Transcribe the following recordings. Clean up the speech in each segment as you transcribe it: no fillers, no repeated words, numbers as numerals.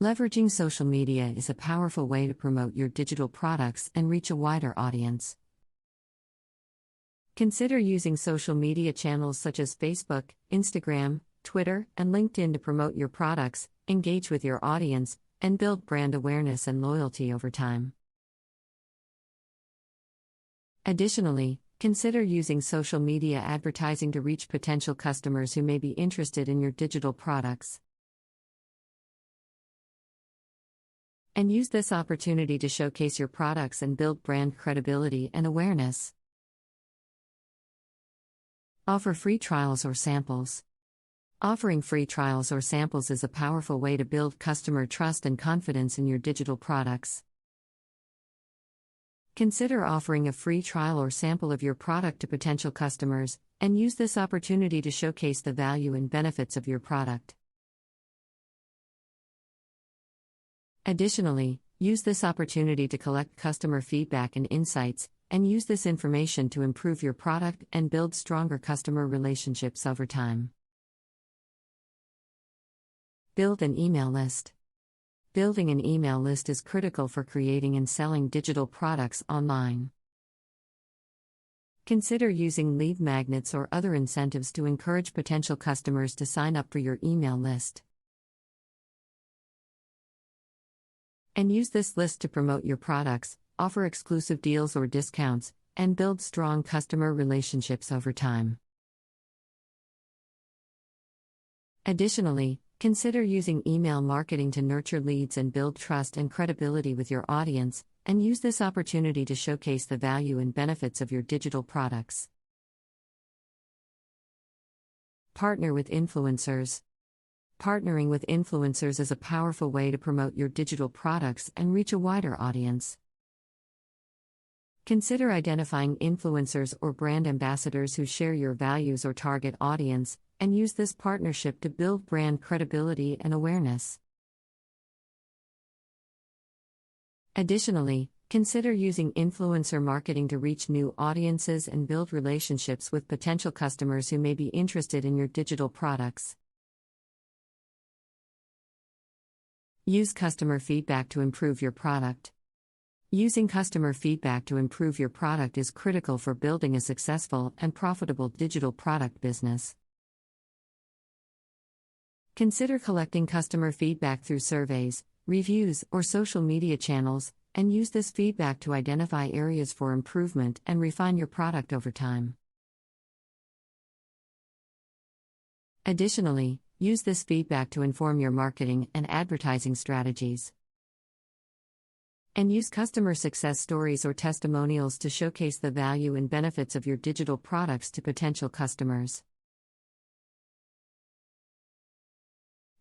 Leveraging social media is a powerful way to promote your digital products and reach a wider audience. Consider using social media channels such as Facebook, Instagram, Twitter, and LinkedIn to promote your products, engage with your audience, and build brand awareness and loyalty over time. Additionally, consider using social media advertising to reach potential customers who may be interested in your digital products. And use this opportunity to showcase your products and build brand credibility and awareness. Offer free trials or samples. Offering free trials or samples is a powerful way to build customer trust and confidence in your digital products. Consider offering a free trial or sample of your product to potential customers, and use this opportunity to showcase the value and benefits of your product. Additionally, use this opportunity to collect customer feedback and insights, and use this information to improve your product and build stronger customer relationships over time. Build an email list. Building an email list is critical for creating and selling digital products online. Consider using lead magnets or other incentives to encourage potential customers to sign up for your email list. And use this list to promote your products, offer exclusive deals or discounts, and build strong customer relationships over time. Additionally, consider using email marketing to nurture leads and build trust and credibility with your audience, and use this opportunity to showcase the value and benefits of your digital products. Partner with influencers. Partnering with influencers is a powerful way to promote your digital products and reach a wider audience. Consider identifying influencers or brand ambassadors who share your values or target audience, and use this partnership to build brand credibility and awareness. Additionally, consider using influencer marketing to reach new audiences and build relationships with potential customers who may be interested in your digital products. Use customer feedback to improve your product. Using customer feedback to improve your product is critical for building a successful and profitable digital product business. Consider collecting customer feedback through surveys, reviews, or social media channels, and use this feedback to identify areas for improvement and refine your product over time. Additionally, use this feedback to inform your marketing and advertising strategies. And use customer success stories or testimonials to showcase the value and benefits of your digital products to potential customers.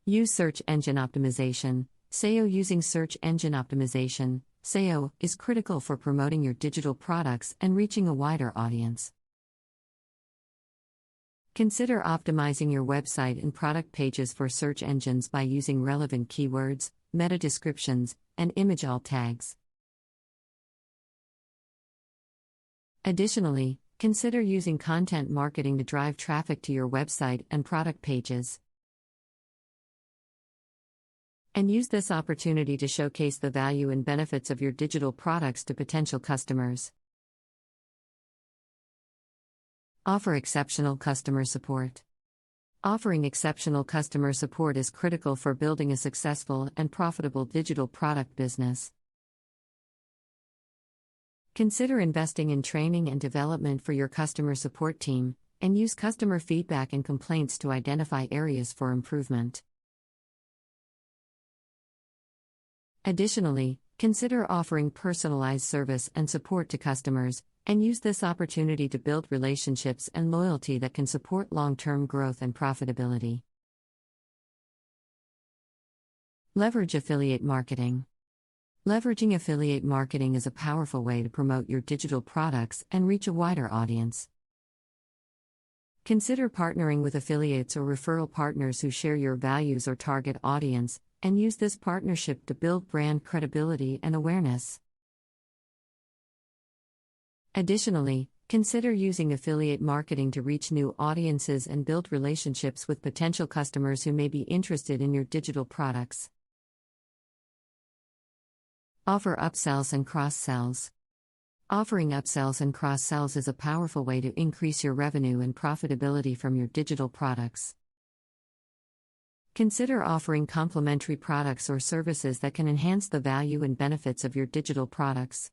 Use search engine optimization. SEO. Using search engine optimization, SEO, is critical for promoting your digital products and reaching a wider audience. Consider optimizing your website and product pages for search engines by using relevant keywords, meta descriptions, and image alt tags. Additionally, consider using content marketing to drive traffic to your website and product pages. And use this opportunity to showcase the value and benefits of your digital products to potential customers. Offer exceptional customer support. Offering exceptional customer support is critical for building a successful and profitable digital product business. Consider investing in training and development for your customer support team, and use customer feedback and complaints to identify areas for improvement. Additionally, consider offering personalized service and support to customers, and use this opportunity to build relationships and loyalty that can support long-term growth and profitability. Leverage affiliate marketing. Leveraging affiliate marketing is a powerful way to promote your digital products and reach a wider audience. Consider partnering with affiliates or referral partners who share your values or target audience, and use this partnership to build brand credibility and awareness. Additionally, consider using affiliate marketing to reach new audiences and build relationships with potential customers who may be interested in your digital products. Offer upsells and cross-sells. Offering upsells and cross-sells is a powerful way to increase your revenue and profitability from your digital products. Consider offering complementary products or services that can enhance the value and benefits of your digital products.